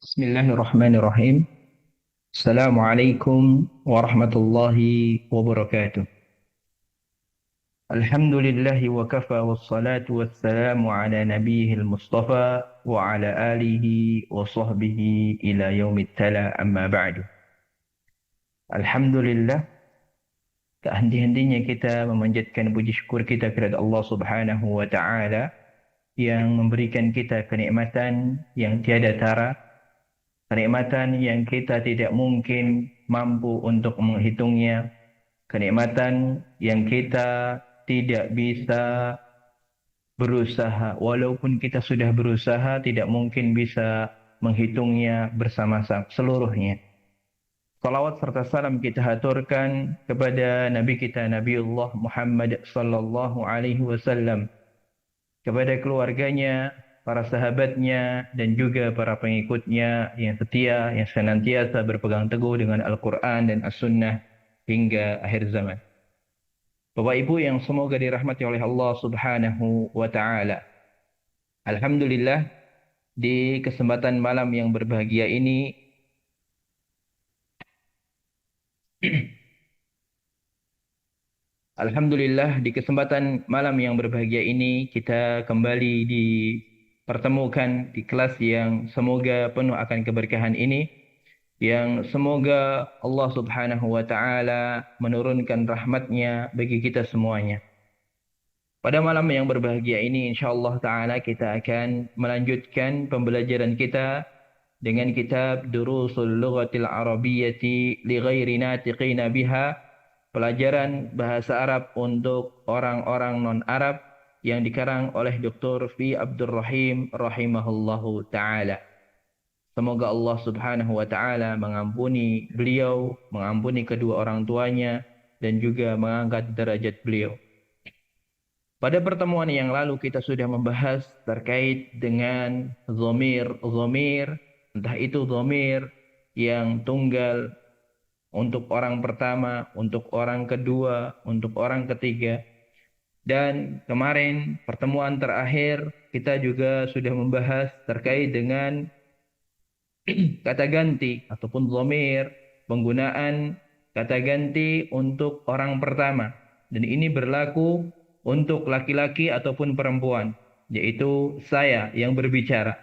Bismillahirrahmanirrahim. Assalamualaikum warahmatullahi wabarakatuh. Alhamdulillahi wa kafa wassalatu wassalamu ala nabiyihil mustafa wa ala alihi wa sahbihi ila yaumit tala amma ba'du. Alhamdulillah, tak henti-hentinya kita memanjatkan puji syukur kita kepada Allah Subhanahu wa taala yang memberikan kita kenikmatan yang tiada tara, kenikmatan yang kita tidak mungkin mampu untuk menghitungnya, kenikmatan yang kita tidak bisa berusaha, walaupun kita sudah berusaha, tidak mungkin bisa menghitungnya bersama seluruhnya. Salawat serta salam kita haturkan kepada Nabi kita Nabiullah Muhammad sallallahu alaihi wasallam, kepada keluarganya, para sahabatnya, dan juga para pengikutnya yang setia, yang senantiasa berpegang teguh dengan Al-Quran dan As-Sunnah hingga akhir zaman. Bapak Ibu yang semoga dirahmati oleh Allah Subhanahu wa Ta'ala. Alhamdulillah, di kesempatan malam yang berbahagia ini, Alhamdulillah, di kesempatan malam yang berbahagia ini, kita kembali dipertemukan di kelas yang semoga penuh akan keberkahan ini, yang semoga Allah Subhanahu wa Ta'ala menurunkan rahmatnya bagi kita semuanya. Pada malam yang berbahagia ini, insyaallah Ta'ala kita akan melanjutkan pembelajaran kita dengan kitab Durusul Lughatil Arabiyyati li ghairi natiqina biha, pelajaran bahasa Arab untuk orang-orang non-Arab yang dikarang oleh Dr. Fi Abdul Rahim rahimahullahu taala. Semoga Allah Subhanahu wa taala mengampuni beliau, mengampuni kedua orang tuanya, dan juga mengangkat derajat beliau. Pada pertemuan yang lalu kita sudah membahas terkait dengan dhamir, entah itu dhamir yang tunggal untuk orang pertama, untuk orang kedua, untuk orang ketiga. Dan kemarin pertemuan terakhir kita juga sudah membahas terkait dengan kata ganti ataupun dhamir, penggunaan kata ganti untuk orang pertama. Dan ini berlaku untuk laki-laki ataupun perempuan, yaitu saya yang berbicara.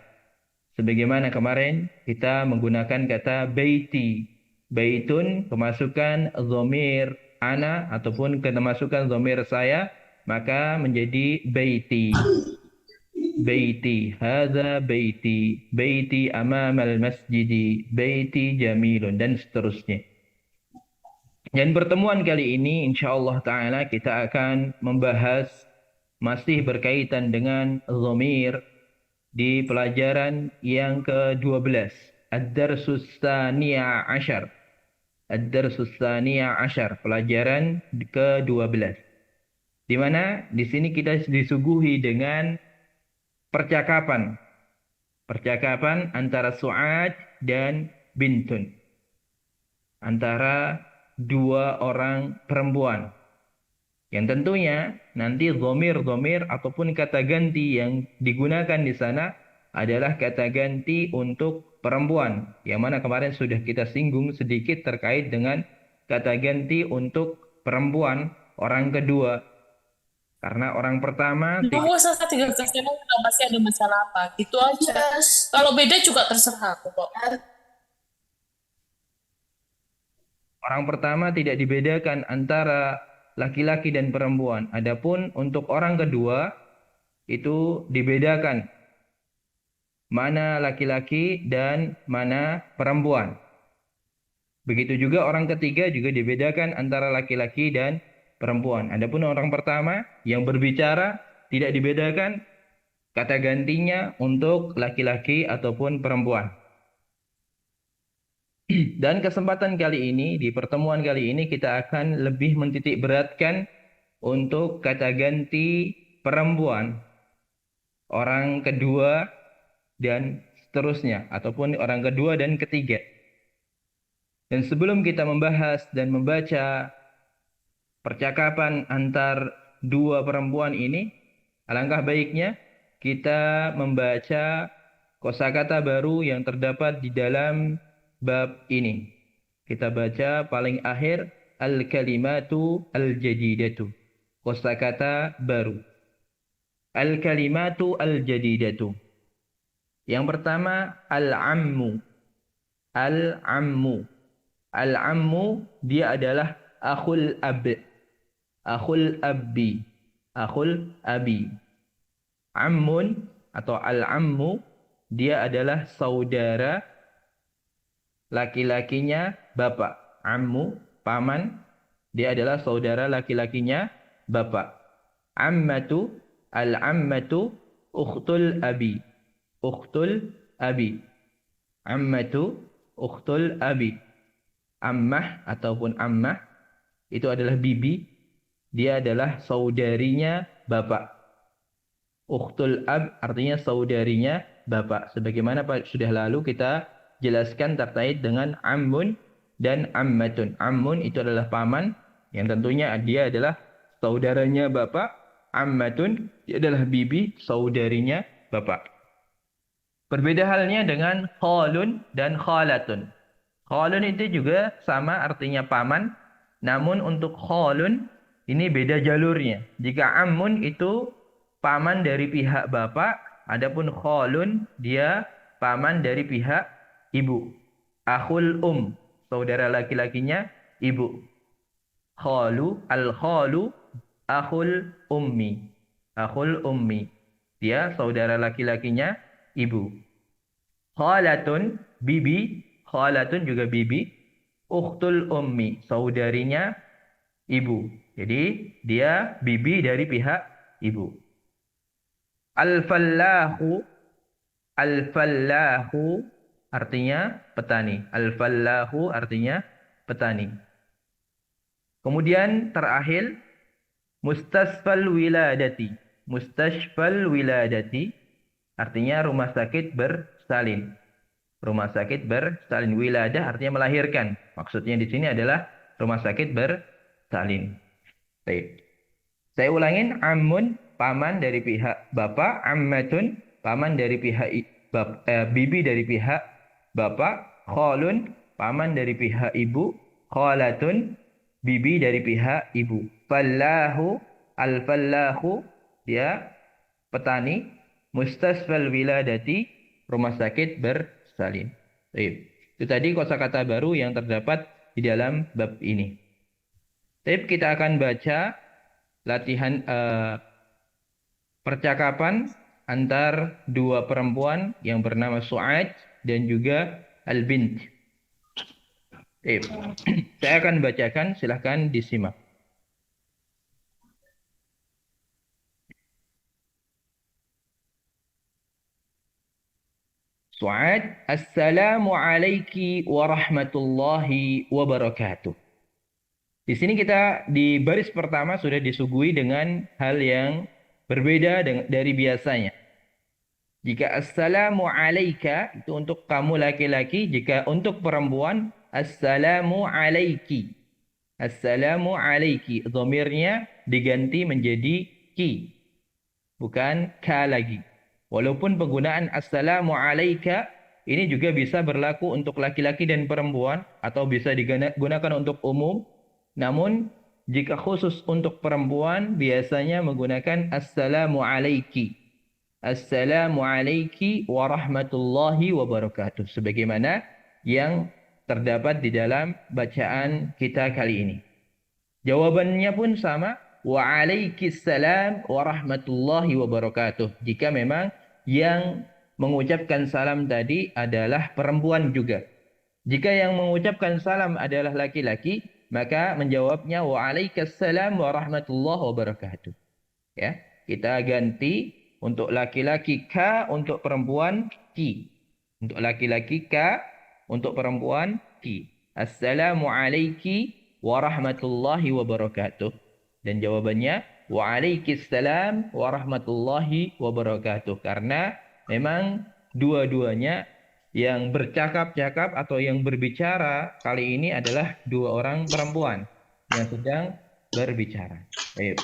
Sebagaimana kemarin kita menggunakan kata baiti. Baitun kemasukan dhamir ana ataupun kemasukan dhamir saya, maka menjadi baiti. Baiti, hadza baiti, baiti amamal masjidi, baiti jamilun, dan seterusnya. Dan pertemuan kali ini insyaallah ta'ala kita akan membahas masih berkaitan dengan dhamir di pelajaran yang ke-12. Ad-Darsus Tsaniya Asyar. Ad-Darsus Tsaniya Asyar, pelajaran ke-12. Di mana di sini kita disuguhi dengan percakapan. Percakapan antara Su'ad dan Bintun. Antara dua orang perempuan. Yang tentunya nanti dhamir-dhamir ataupun kata ganti yang digunakan di sana adalah kata ganti untuk perempuan. Yang mana kemarin sudah kita singgung sedikit terkait dengan kata ganti untuk perempuan orang kedua. Karena orang pertama Nggak usah tiga belas emang nggak pasti ada masalah apa gitu aja. Kalau beda juga terserah aku kok. orang pertama tidak dibedakan antara laki-laki dan perempuan. Adapun untuk orang kedua itu dibedakan mana laki-laki dan mana perempuan. Begitu juga orang ketiga juga dibedakan antara laki-laki dan perempuan. Adapun orang pertama yang berbicara tidak dibedakan kata gantinya untuk laki-laki ataupun perempuan. Dan kesempatan kali ini, di pertemuan kali ini kita akan lebih mentitik beratkan untuk kata ganti perempuan, orang kedua, dan seterusnya. Ataupun orang kedua dan ketiga. Dan sebelum kita membahas dan membaca percakapan antar dua perempuan ini, alangkah baiknya kita membaca kosakata baru yang terdapat di dalam bab ini. Kita baca paling akhir al-kalimatu al-jadidatu. Kosakata baru. Al-kalimatu al-jadidatu. Yang pertama al-ammu. Al-ammu. Al-ammu dia adalah akhul ab. Akhul abbi. Akhul abi. Ammun atau al-ammu dia adalah saudara laki-lakinya bapak. Ammu, paman, dia adalah saudara laki-lakinya bapak. Ammatu, al-ammatu, ukhtul abi. Ukhtul abi. Ammatu, ukhtul abi. Ammah ataupun ammah itu adalah bibi. Dia adalah saudarinya bapak. Ukhtul ab artinya saudarinya bapak. Sebagaimana sudah lalu kita jelaskan terkait dengan ammun dan ammatun. Ammun itu adalah paman yang tentunya dia adalah saudaranya bapak. Ammatun dia adalah bibi saudarinya bapak. Berbeda halnya dengan khalun dan khalatun. Khalun itu juga sama artinya paman, namun untuk khalun ini beda jalurnya. Jika ammun itu paman dari pihak bapak, adapun khalun dia paman dari pihak ibu. Akhul saudara laki-lakinya ibu. Khalu, al-khalu, akhul ummi. Akhul ummi. Dia saudara laki-lakinya ibu. Khalatun, bibi. Khalatun juga bibi. Ukhtul ummi, saudarinya ibu. Jadi dia bibi dari pihak ibu. Al-fallahu, al-fallahu artinya petani. Al-fallahu artinya petani. Kemudian terakhir mustasfal wiladati. Mustasfal wiladati artinya rumah sakit bersalin. Rumah sakit bersalin. Wiladah artinya melahirkan. Maksudnya di sini adalah rumah sakit bersalin. Baik. Saya ulangin, ammun paman dari pihak bapak, ammatun paman dari pihak bibi dari pihak bapak, khalun paman dari pihak ibu, khalatun bibi dari pihak ibu. Fallahu, al-fallahu dia petani, mustasfal wiladati rumah sakit bersalin. Baik. Itu tadi kosakata baru yang terdapat di dalam bab ini. Baik, kita akan baca latihan percakapan antar dua perempuan yang bernama Su'ad dan juga Al-Bint. Saya akan bacakan, silahkan disimak. Su'ad, Assalamu alayki wa rahmatullahi wa barakatuh. Di sini kita di baris pertama sudah disuguhi dengan hal yang berbeda dari biasanya. Jika assalamu alaika itu untuk kamu laki-laki, jika untuk perempuan assalamu alaiki. Assalamu alaiki. Dhamirnya diganti menjadi ki, bukan ka lagi. Walaupun penggunaan assalamu alaika ini juga bisa berlaku untuk laki-laki dan perempuan atau bisa digunakan untuk umum. Namun jika khusus untuk perempuan biasanya menggunakan assalamu alaiki. Assalamu alaiki wa rahmatullahi wa barakatuh. Sebagaimana yang terdapat di dalam bacaan kita kali ini. Jawabannya pun sama. Wa alaikissalam wa rahmatullahi wa barakatuh. Jika memang yang mengucapkan salam tadi adalah perempuan juga. Jika yang mengucapkan salam adalah laki-laki, maka menjawabnya waalaikumsalam warahmatullahi wabarakatuh. Ya, kita ganti untuk laki-laki ka, untuk perempuan ki. Untuk laki-laki ka, untuk perempuan ki. Assalamu alayki warahmatullahi wabarakatuh. Dan jawabannya waalaikumsalam warahmatullahi wabarakatuh. Karena memang dua-duanya yang bercakap-cakap atau yang berbicara kali ini adalah dua orang perempuan yang sedang berbicara. Baik.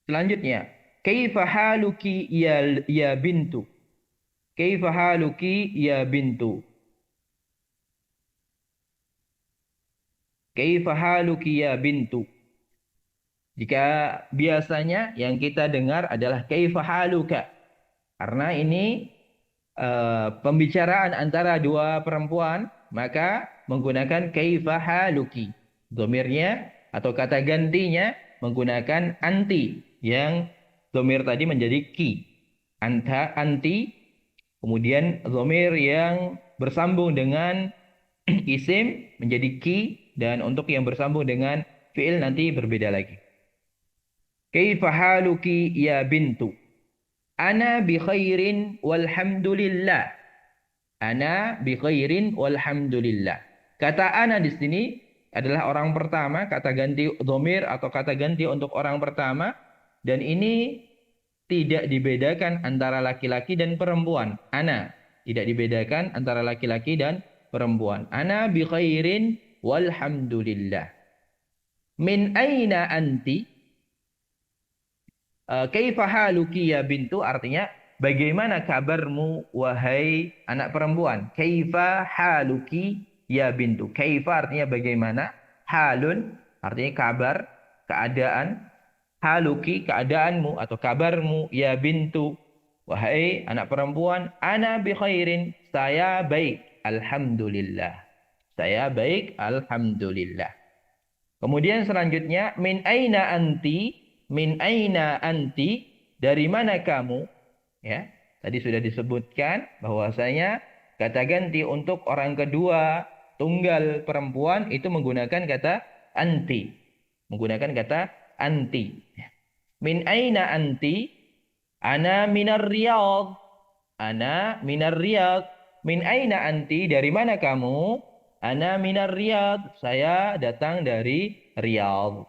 Selanjutnya, kaifa haluki ya bintu. Kaifa haluki ya bintu. Kaifa haluki ya bintu. Jika biasanya yang kita dengar adalah kaifa haluka. Karena ini pembicaraan antara dua perempuan, maka menggunakan kaifa haluki. Domirnya atau kata gantinya menggunakan anti, yang domir tadi menjadi ki. Anti, kemudian domir yang bersambung dengan isim menjadi ki, dan untuk yang bersambung dengan fi'il nanti berbeda lagi. Kaifa haluki ya bintu. Ana bi khairin walhamdulillah. Ana bi khairin walhamdulillah. Kata ana di sini adalah orang pertama, kata ganti dhamir atau kata ganti untuk orang pertama, dan ini tidak dibedakan antara laki-laki dan perempuan. Ana tidak dibedakan antara laki-laki dan perempuan. Ana bi khairin walhamdulillah. Min aina anti? Kaifa haluki ya bintu, artinya bagaimana kabarmu wahai anak perempuan. Kaifa haluki ya bintu. Kaifa artinya bagaimana. Halun artinya kabar, keadaan. Haluki keadaanmu atau kabarmu ya bintu. Wahai anak perempuan, ana bi khairin, saya baik, alhamdulillah. Saya baik, alhamdulillah. Kemudian selanjutnya, min aina anti? Min aina anti, dari mana kamu? Ya, tadi sudah disebutkan bahwasanya kata ganti untuk orang kedua tunggal perempuan itu menggunakan kata anti. Menggunakan kata anti. Min aina anti? Ana minar riyadh. Ana minar riyadh. Min aina anti? Dari mana kamu? Ana minar riyadh. Saya datang dari Riyadh.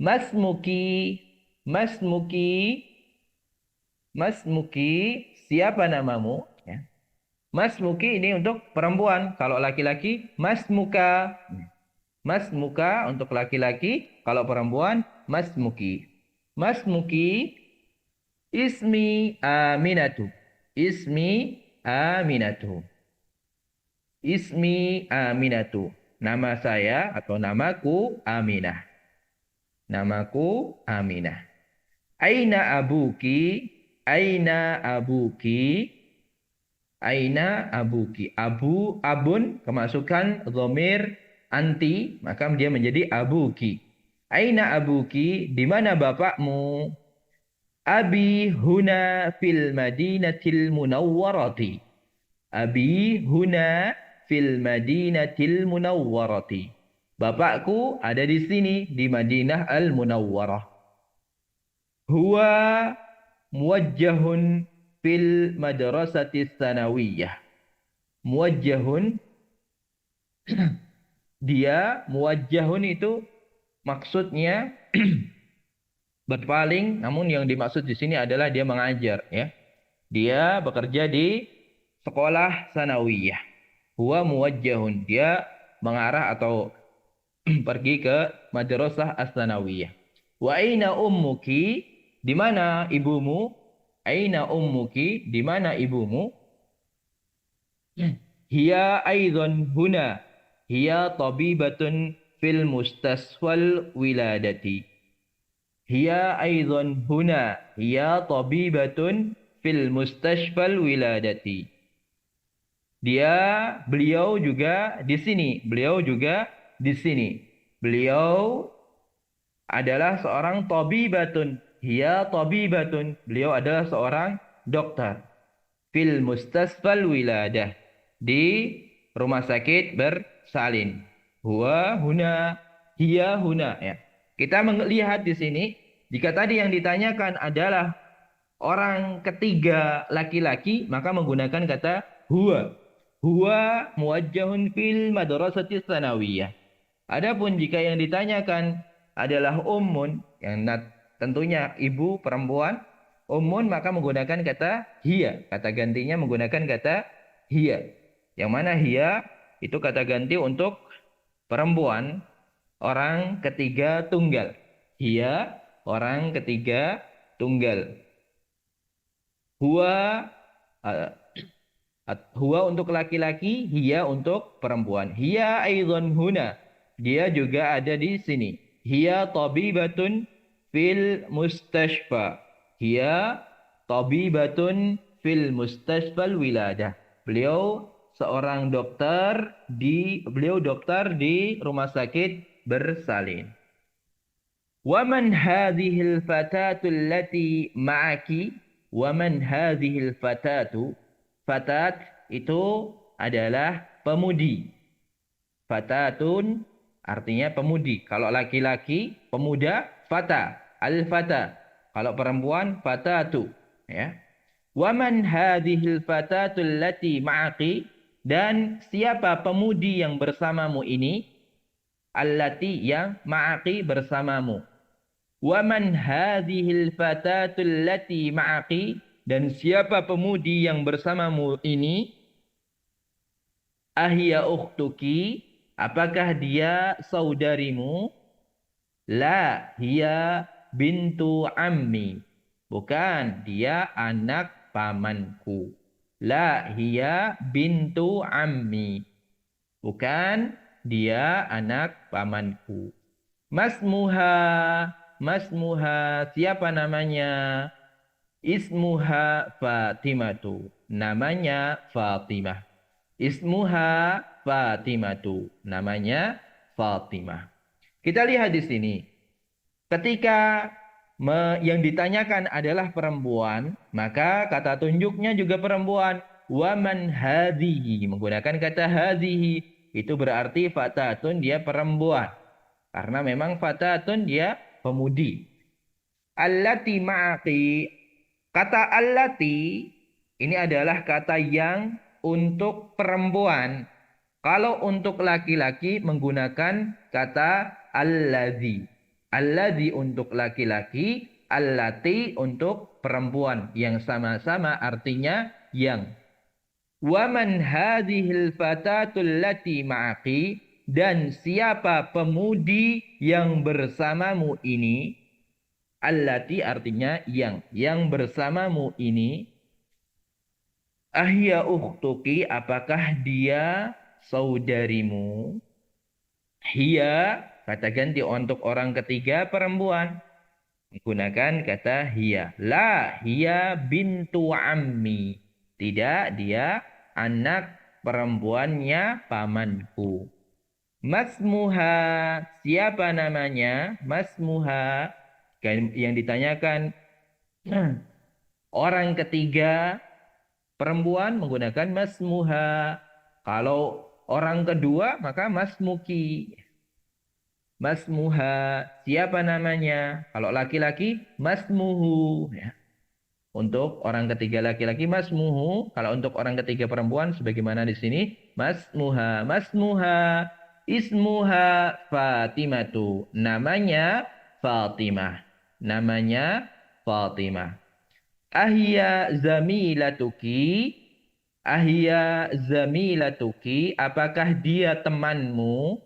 Masmuki, masmuki, masmuki, siapa namamu? Ya. Masmuki ini untuk perempuan. Kalau laki-laki, masmuka. Masmuka untuk laki-laki. Kalau perempuan, masmuki. Masmuki, ismi Aminatu. Ismi Aminatu. Ismi Aminatu. Nama saya atau namaku Aminah. Namaku Aminah. Aina abuki? Aina abuki? Aina abuki? Abun kemasukan dhamir anti, maka dia menjadi abuki. Aina abuki? Di mana bapakmu? Abi huna fil madinatil munawwarati. Abi huna fil madinatil munawwarati. Bapakku ada di sini di Madinah Al-Munawwarah. Huwa muwajjahun fil madrasati tsanawiyah. Muwajjahun, dia muwajjahun itu maksudnya berpaling, namun yang dimaksud di sini adalah dia mengajar, ya. Dia bekerja di sekolah sanawiyah. Huwa muwajjahun, dia mengarah atau pergi ke madrasah as-sanawiyah. Wa aina ummuki? Di mana ibumu? Aina ummuki? Di mana ibumu? Hiya aidan huna. Hiya tabibatun fil mustaswal wiladati. Hiya aidan huna. Hiya tabibatun fil mustashfal wiladati. Beliau juga di sini. Beliau juga di sini. Beliau adalah seorang tabibatun. Hiya tabibatun. Beliau adalah seorang dokter. Fil mustasfal wiladah. Di rumah sakit bersalin. Huwa huna. Hiya huna. Ya. Kita melihat di sini. Jika tadi yang ditanyakan adalah orang ketiga laki-laki, maka menggunakan kata huwa. Huwa muwajjahun fil madrasati tsanawiyah. Adapun jika yang ditanyakan adalah ummun, yang tentunya ibu perempuan, ummun, maka menggunakan kata hiya. Kata gantinya menggunakan kata hiya. Yang mana hiya itu kata ganti untuk perempuan, orang ketiga tunggal. Hiya orang ketiga tunggal. Huwa huwa untuk laki-laki, hiya untuk perempuan. Hiya aidzan huna. Dia juga ada di sini. Hiya tabibatun fil mustashfa. Hiya tabibatun fil mustashfal wiladah. Beliau dokter di rumah sakit bersalin. Waman hadhil fatatu allati ma'aki? Waman hadhil fatatu? Fatat itu adalah pemudi. Fatatun artinya pemudi. Kalau laki-laki, pemuda, fata. Al-fata. Kalau perempuan, fatatu. Ya. Waman hadhil fatatu allati ma'aki? Dan siapa pemudi yang bersamamu ini? Allati yang ma'aki bersamamu. Waman hadhil fatatul lati ma'aki? Dan siapa pemudi yang bersamamu ini? Ahya ukhtuki? Apakah dia saudarimu? La, hiya bintu ammi. Bukan, dia anak pamanku. La, hiya bintu ammi. Bukan, dia anak pamanku. Masmuha, masmuha, siapa namanya? Ismuha Fatimatu. Namanya Fatimah. Ismuha Fatimatu. Namanya Fatimah. Kita lihat di sini. Ketika yang ditanyakan adalah perempuan, maka kata tunjuknya juga perempuan. Waman hadhihi. Menggunakan kata hadhihi. Itu berarti fatatun, dia perempuan. Karena memang fatatun dia pemudi. Allati ma'aki. Kata allati ini adalah kata yang untuk perempuan. Kalau untuk laki-laki menggunakan kata alladzi. Alladzi untuk laki-laki, allati untuk perempuan. Yang sama-sama artinya yang. Waman hadhil fatatul lati ma'aki? Dan siapa pemudi yang bersamamu ini? Allati artinya yang bersamamu ini. Ahya ukhtuki, apakah dia saudarimu? Hiya, kata ganti untuk orang ketiga perempuan. Menggunakan kata hiya. La, hiya bintu ammi. Tidak, dia anak perempuannya pamanku. Masmuha, siapa namanya? Masmuha, yang ditanyakan orang ketiga perempuan menggunakan masmuha. Kalau orang kedua maka masmuki. Masmuha, siapa namanya? Kalau laki-laki masmuhu. Ya. Untuk orang ketiga laki-laki masmuhu. Kalau untuk orang ketiga perempuan sebagaimana di sini masmuha. Masmuha. Ismuha Fatimatu. Namanya Fatimah. Namanya Fatimah. Ahya zamilatuki. Ahya zamilatuki. Apakah dia temanmu?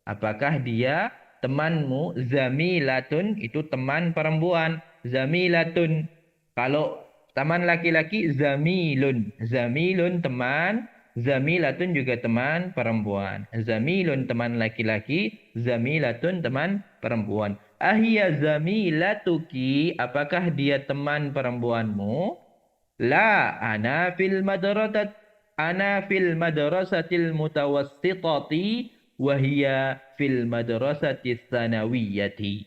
Apakah dia temanmu? Zamilatun itu teman perempuan. Zamilatun. Kalau teman laki-laki zamilun. Zamilun teman. Zamilatun juga teman perempuan. Zamilun teman laki-laki. Zamilatun teman perempuan. Ahya zamilatuki, apakah dia teman perempuanmu? La, ana fil madrasatil mutawassitati wa hiya fil madrasatis tsanawiyati.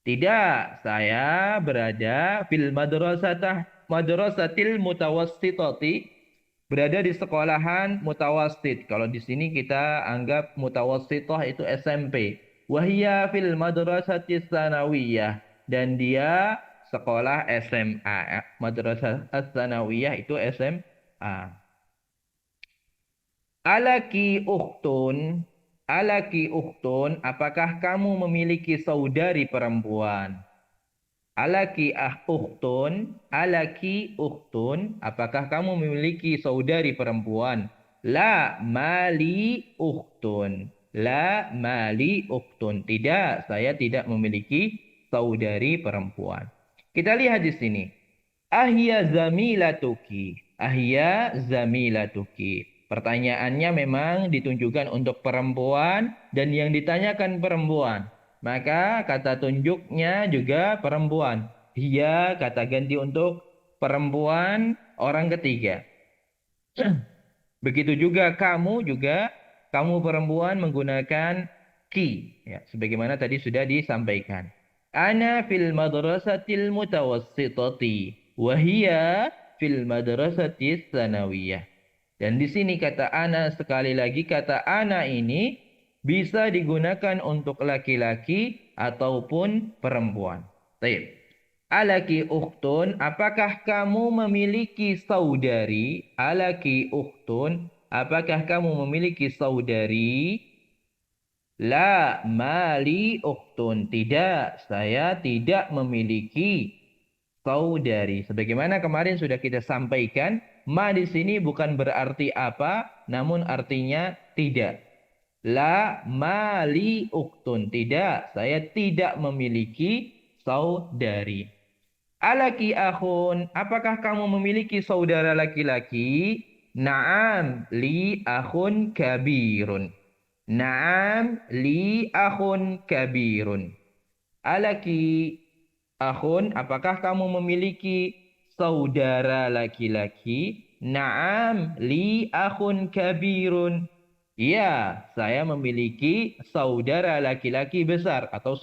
Tidak, saya berada fil madrasatil mutawassitati, berada di sekolahan mutawassit. Kalau di sini kita anggap mutawassithah itu SMP. Wahia fil madrasatis tsanawiyah, dan dia sekolah SMA. Madrasah tsanawiyah itu SMA. Alaki ukhtun, alaki ukhtun, apakah kamu memiliki saudari perempuan? Alaki ukhtun, alaki ukhtun, apakah kamu memiliki saudari perempuan? La mali ukhtun. La mali ukhtun. Tidak, saya tidak memiliki saudari perempuan. Kita lihat di sini. Ahya zamilatuki. Ahya zamilatuki. Pertanyaannya memang ditunjukkan untuk perempuan dan yang ditanyakan perempuan. Maka kata tunjuknya juga perempuan. Hiya kata ganti untuk perempuan orang ketiga. Begitu juga kamu perempuan menggunakan ki. Ya, sebagaimana tadi sudah disampaikan. Ana fil madrasatil mutawassitati wa hiya fil madrasatis sanawiyah. Dan di sini kata ana, sekali lagi kata ana ini bisa digunakan untuk laki-laki ataupun perempuan. Baik. Alaki ukhtun, apakah kamu memiliki saudari? Alaki ukhtun, apakah kamu memiliki saudari? La mali ukhtun, tidak, saya tidak memiliki saudari. Sebagaimana kemarin sudah kita sampaikan, ma di sini bukan berarti apa, namun artinya tidak. La mali uktun. Tidak, saya tidak memiliki saudari. Alaki akhun, apakah kamu memiliki saudara laki-laki? Naam, li akhun kabirun. Naam, li akhun kabirun. Alaki akhun, apakah kamu memiliki saudara laki-laki? Naam, li akhun kabirun. Iya, saya memiliki saudara laki-laki besar atau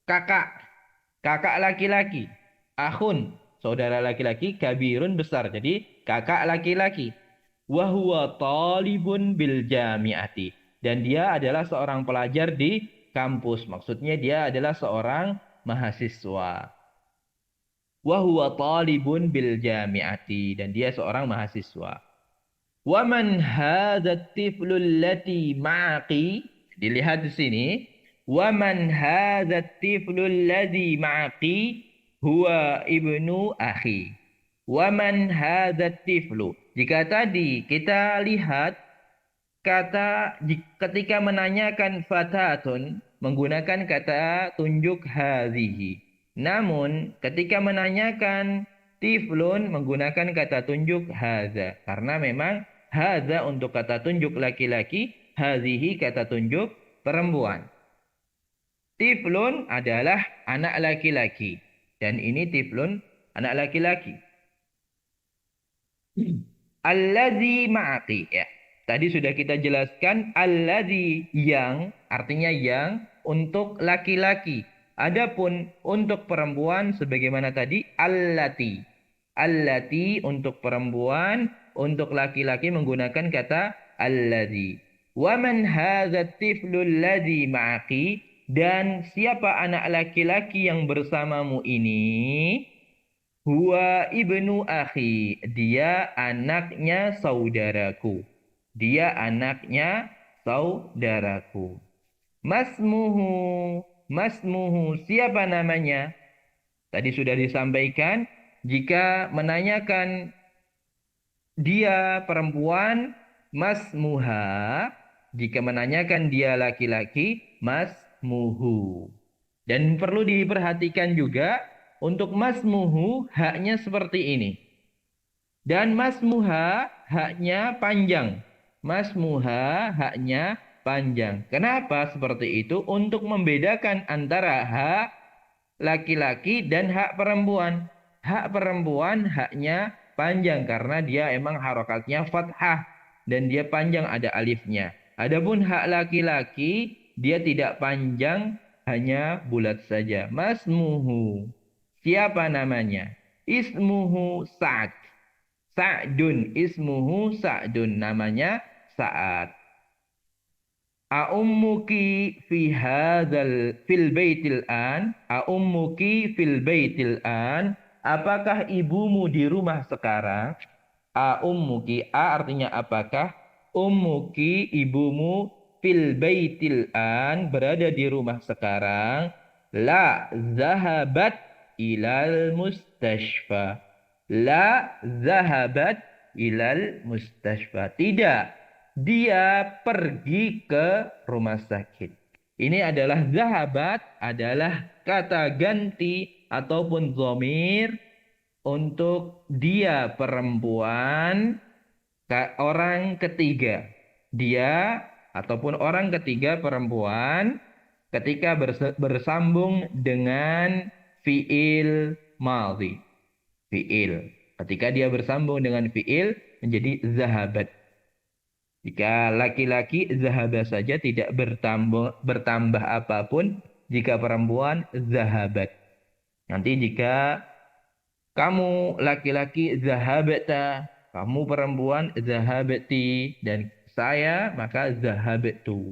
kakak. Kakak laki-laki. Akhun, saudara laki-laki, kabirun besar. Jadi kakak laki-laki. Wahuwa talibun bil jami'ati. Dan dia adalah seorang pelajar di kampus. Maksudnya dia adalah seorang mahasiswa. Wahuwa talibun bil jami'ati. Dan dia seorang mahasiswa. Waman hadzat tiflu allati ma'aki. Dilihat di sini. Waman hadzat tiflu alladhi ma'aki huwa ibnu akhi. Waman hadzat tiflu. Jika tadi kita lihat ketika menanyakan fatatun menggunakan kata tunjuk hadhihi. Namun ketika menanyakan tiflun menggunakan kata tunjuk hadza. Karena memang hadza untuk kata tunjuk laki-laki, hadhihi kata tunjuk perempuan. Tiflun adalah anak laki-laki. Dan ini tiflun anak laki-laki. Alladzi ma'aki. Ya. Tadi sudah kita jelaskan. Alladzi yang. Artinya yang. Untuk laki-laki. Adapun untuk perempuan. Sebagaimana tadi. Allati. Allati untuk perempuan. Untuk laki-laki menggunakan kata alladzi. Waman hadzat tiflu alladzi ma'aki. Dan siapa anak laki-laki yang bersamamu ini? Huwa ibnu akhi. Dia anaknya saudaraku. Dia anaknya saudaraku. Masmuhu. Masmuhu. Siapa namanya? Tadi sudah disampaikan. Jika menanyakan dia perempuan, masmuha. Jika menanyakan dia laki-laki, masmuhu. Dan perlu diperhatikan juga untuk masmuhu haknya seperti ini. Dan masmuha haknya panjang. Masmuha haknya panjang. Kenapa seperti itu? Untuk membedakan antara hak laki-laki dan hak perempuan. Hak perempuan haknya panjang karena dia emang harokatnya fathah. Dan dia panjang ada alifnya. Adapun hak laki-laki dia tidak panjang, hanya bulat saja. Masmuhu. Siapa namanya? Ismuhu Sa'ad. Sa'dun. Ismuhu Sa'dun. Namanya Sa'ad. A'ummuki fi hadzal fil baitil an? A'ummuki fil baitil an? Apakah ibumu di rumah sekarang? A'ummuki. A artinya apakah? Ummuki ibumu fil baitil an berada di rumah sekarang. La zahabat ilal mustashfa. La zahabat ilal mustashfa. Tidak. Dia pergi ke rumah sakit. Ini adalah zahabat adalah kata ganti ataupun dhamir untuk dia perempuan orang ketiga. Dia ataupun orang ketiga perempuan ketika bersambung dengan fiil madhi. Fiil. Ketika dia bersambung dengan fiil menjadi zahabat. Jika laki-laki zahaba saja tidak bertambah apapun. Jika perempuan zahabat. Nanti jika kamu laki-laki zahabata, kamu perempuan zahabati, dan saya maka zahabtu.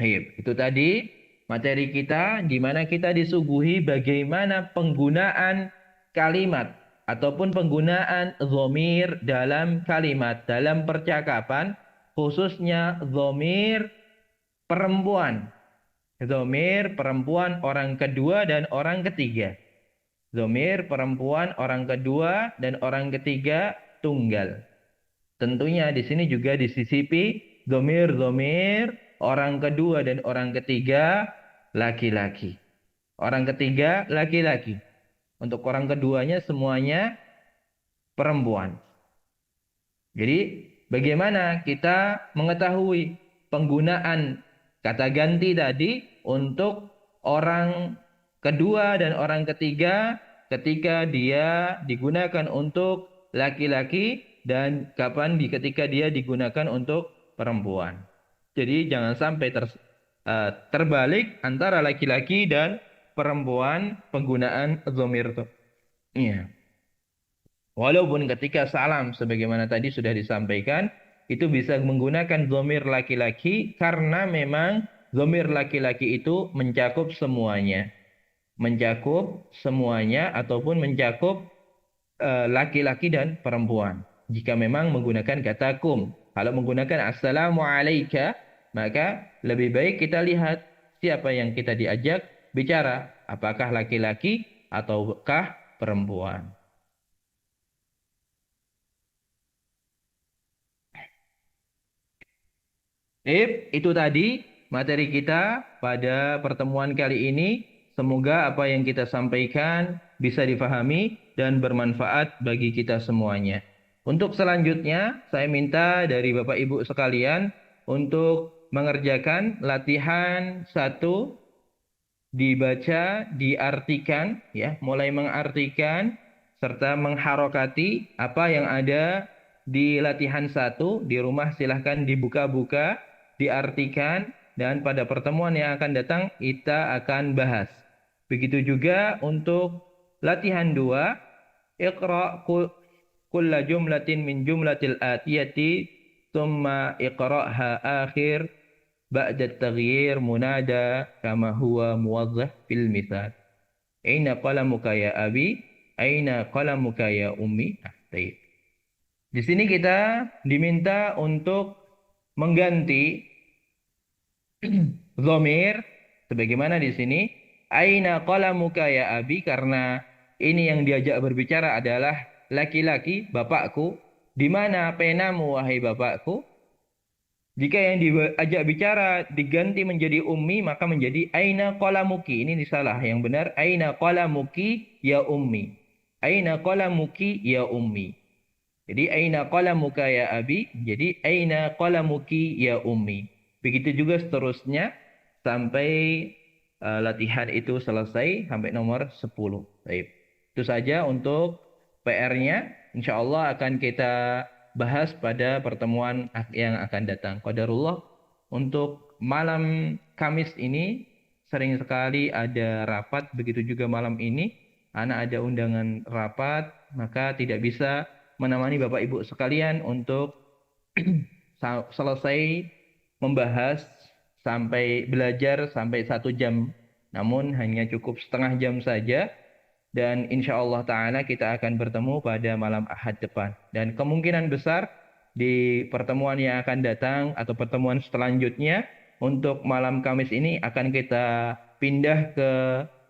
Itu tadi materi kita di mana kita disuguhi bagaimana penggunaan kalimat ataupun penggunaan dhamir dalam kalimat, dalam percakapan, khususnya dhamir perempuan. Dhamir perempuan orang kedua dan orang ketiga. Dhamir perempuan orang kedua dan orang ketiga tunggal. Tentunya di sini juga disisipi dhamir orang kedua dan orang ketiga laki-laki. Orang ketiga laki-laki. Untuk orang keduanya semuanya perempuan. Jadi bagaimana kita mengetahui penggunaan kata ganti tadi untuk orang kedua dan orang ketiga ketika dia digunakan untuk laki-laki dan kapan ketika dia digunakan untuk perempuan. Jadi jangan sampai terbalik antara laki-laki dan perempuan penggunaan dhamir itu. Iya. Walaupun ketika salam sebagaimana tadi sudah disampaikan itu bisa menggunakan dhamir laki-laki karena memang dhamir laki-laki itu mencakup semuanya. Mencakup semuanya ataupun mencakup laki-laki dan perempuan. Jika memang menggunakan kata kum. Kalau menggunakan assalamu alayka, maka lebih baik kita lihat siapa yang kita diajak bicara. Apakah laki-laki ataukah perempuan. Itu tadi materi kita pada pertemuan kali ini. Semoga apa yang kita sampaikan bisa difahami dan bermanfaat bagi kita semuanya. Untuk selanjutnya, saya minta dari Bapak Ibu sekalian untuk mengerjakan latihan 1, dibaca, diartikan, ya, mulai mengartikan serta mengharokati apa yang ada di latihan 1. Di rumah silahkan dibuka-buka, diartikan, dan pada pertemuan yang akan datang kita akan bahas. Begitu juga untuk latihan 2, iqra' kulla jumlatin min jumlatil atiyati thumma iqra'ha akhir ba'da taghyir munada kama huwa muwazzah fil mithal. Aina qalamuka ya abi? Aina qalamuka ya ummi? Di sini kita diminta untuk mengganti dhamir sebagaimana di sini aina qalamuka ya abi, karena ini yang diajak berbicara adalah laki-laki, bapakku. Di mana penamu wahai bapakku? Jika yang diajak bicara diganti menjadi ummi maka menjadi aina qalamuki. Ini salah, yang benar aina qalamuki ya ummi. Aina qalamuki ya ummi. Jadi aina qalamuka ya abi, jadi aina qalamuki ya ummi. Begitu juga seterusnya sampai latihan itu selesai sampai nomor 10. Baik. Itu saja untuk PR-nya. Insya Allah akan kita bahas pada pertemuan yang akan datang. Qadarullah, untuk malam Kamis ini sering sekali ada rapat. Begitu juga malam ini. Anak ada undangan rapat. Maka tidak bisa menemani Bapak Ibu sekalian untuk selesai membahas sampai belajar sampai 1 jam. Namun hanya cukup setengah jam saja. Dan insya Allah ta'ala kita akan bertemu pada malam Ahad depan. Dan kemungkinan besar di pertemuan yang akan datang atau pertemuan selanjutnya untuk malam Kamis ini akan kita pindah ke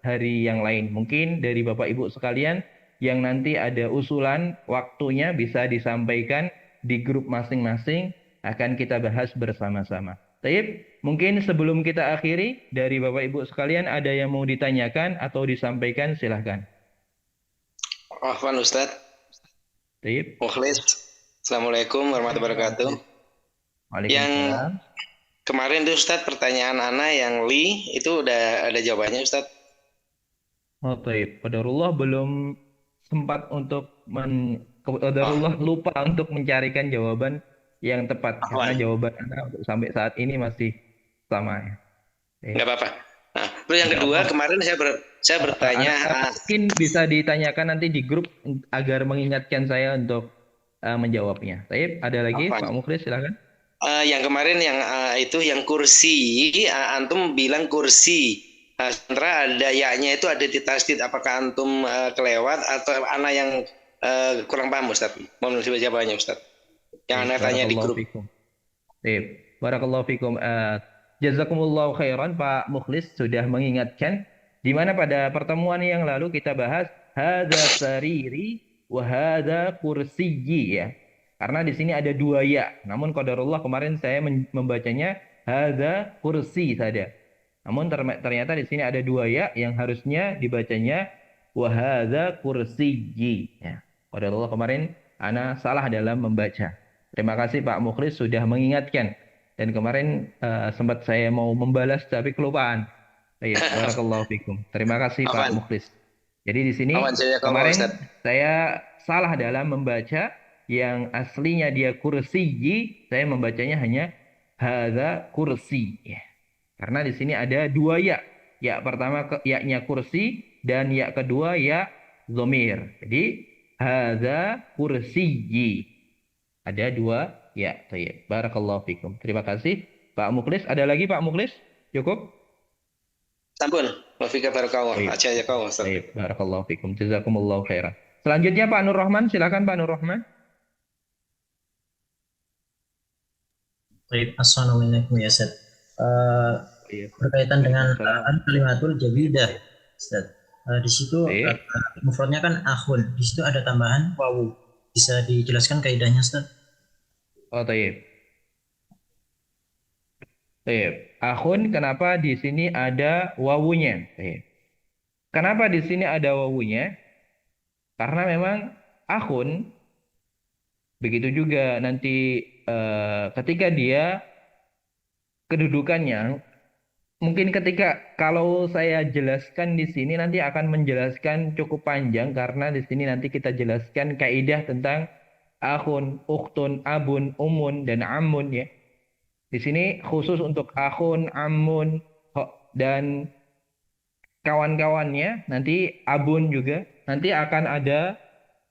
hari yang lain. Mungkin dari Bapak Ibu sekalian yang nanti ada usulan waktunya bisa disampaikan di grup masing-masing, akan kita bahas bersama-sama. Baik. Mungkin sebelum kita akhiri, dari Bapak Ibu sekalian ada yang mau ditanyakan atau disampaikan, silahkan. Afwan Ustadz, Baik. Mukhlis. Assalamualaikum warahmatullahi wabarakatuh. Yang Waalaikumsalam. kemarin tuh Ustadz pertanyaan Ana yang Li itu udah ada jawabannya Ustadz. Oh, baik. Qadarullah belum sempat untuk Oh, Qadarullah lupa untuk mencarikan jawaban yang tepat karena Afwan, jawaban Anda untuk sampai saat ini masih sama ya. Baik. nggak apa-apa. Nah, terus yang kedua Insyaallah. kemarin saya bertanya, Mungkin bisa ditanyakan nanti di grup agar mengingatkan saya untuk menjawabnya. Baik, ada lagi Afwan. Pak Mukhlis, silakan. Yang kemarin yang itu yang kursi, antum bilang kursi. Sementara ada yaknya itu ada di tasdid. Apakah antum kelewat atau Ana yang kurang paham Ustadz? Mohon jawabannya Ustadz. Yang Ana tanya di Barakallahu grup. fikum. Baik, barakallahu fikum. Jazakumullahu khairan, Pak Mukhlis sudah mengingatkan di mana pada pertemuan yang lalu kita bahas hadza sariri wa hadza kursiyyi ya. Karena di sini ada dua ya. Namun qadarullah kemarin saya membacanya hadza kursi saja. Namun ternyata di sini ada dua ya yang harusnya dibacanya wa hadza kursiyyi ya. Qadarullah kemarin ana salah dalam membaca. Terima kasih Pak Mukhlis sudah mengingatkan. Dan kemarin sempat saya mau membalas tapi kelupaan. Baik, barakallahu fikum. Terima kasih Pak Afwan, Mukhlis. Jadi di sini Afwan saya kalau kemarin Ustadz. saya salah dalam membaca yang aslinya dia kursiyi, saya membacanya hanya hadza kursi. Ya. Karena di sini ada dua ya. Ya pertama ya-nya kursi dan ya kedua ya zomir. Jadi hadza kursiyi. Ada dua ya. Baik. Barakallahu fikum. Terima kasih Pak Mukhlis. Ada lagi Pak Mukhlis? Cukup? Sampun, wafika barakallah. Baik. Aja ya kau Ustaz. Baik. Barakallahu fikum. Jazakumullahu khairan. Selanjutnya Pak Nur Rahman. Silakan Pak Nur Rahman. Baik, assalamualaikum ya Ustaz. Iya. Berkaitan dengan Waalaikumsalam. kalimatul jabidah, Ustaz. Di situ Baik. mufradnya kan akhun. Di situ ada tambahan wawu. Bisa dijelaskan kaidahnya, Ustaz? Oh, tayyib. Tayyib. Akhun, kenapa di sini ada wawunya? Tayyib. Kenapa di sini ada wawunya? Karena memang akhun, begitu juga nanti ketika dia kedudukannya, mungkin ketika kalau saya jelaskan di sini nanti akan menjelaskan cukup panjang karena di sini nanti kita jelaskan kaidah tentang akhun, ukhtun, abun, umun dan amun ya. Di sini khusus untuk akhun, amun dan kawan-kawannya, nanti abun juga nanti akan ada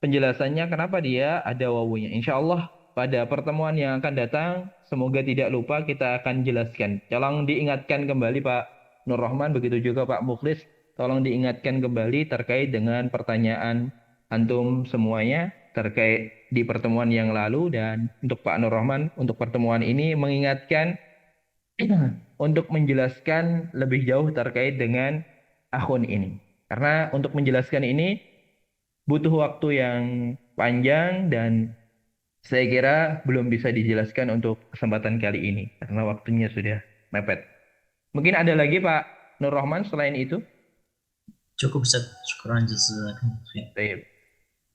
penjelasannya kenapa dia ada wawunya. Insya Allah pada pertemuan yang akan datang, semoga tidak lupa kita akan jelaskan. Tolong diingatkan kembali Pak Nur Rahman, begitu juga Pak Mukhlis. Tolong diingatkan kembali terkait dengan pertanyaan antum semuanya terkait di pertemuan yang lalu. Dan untuk Pak Nur Rahman, untuk pertemuan ini mengingatkan untuk menjelaskan lebih jauh terkait dengan akhun ini. Karena untuk menjelaskan ini butuh waktu yang panjang dan saya kira belum bisa dijelaskan untuk kesempatan kali ini karena waktunya sudah mepet. Mungkin ada lagi Pak Nur Rahman selain itu? Cukup, Ustaz. Syukran jazakumullah. Baik.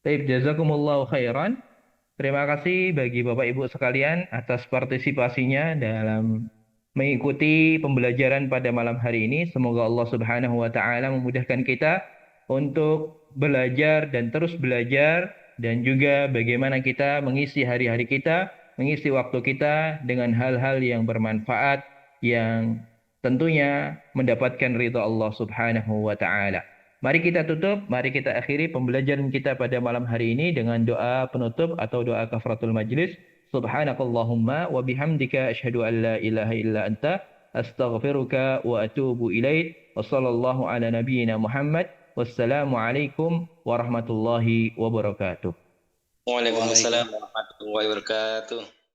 Baik, jazakumullahu khairan. Terima kasih bagi Bapak Ibu sekalian atas partisipasinya dalam mengikuti pembelajaran pada malam hari ini. Semoga Allah Subhanahu wa taala memudahkan kita untuk belajar dan terus belajar dan juga bagaimana kita mengisi hari-hari kita, mengisi waktu kita dengan hal-hal yang bermanfaat yang tentunya mendapatkan ridha Allah Subhanahu wa taala. Mari kita tutup, mari kita akhiri pembelajaran kita pada malam hari ini dengan doa penutup atau doa kafaratul majlis. Subhanakallahumma wa bihamdika asyhadu an la ilaha illa anta astaghfiruka wa atubu ilaik. Wa sallallahu ala nabiyyina Muhammad. Wassalamualaikum warahmatullahi wabarakatuh. Waalaikumsalam warahmatullahi wabarakatuh.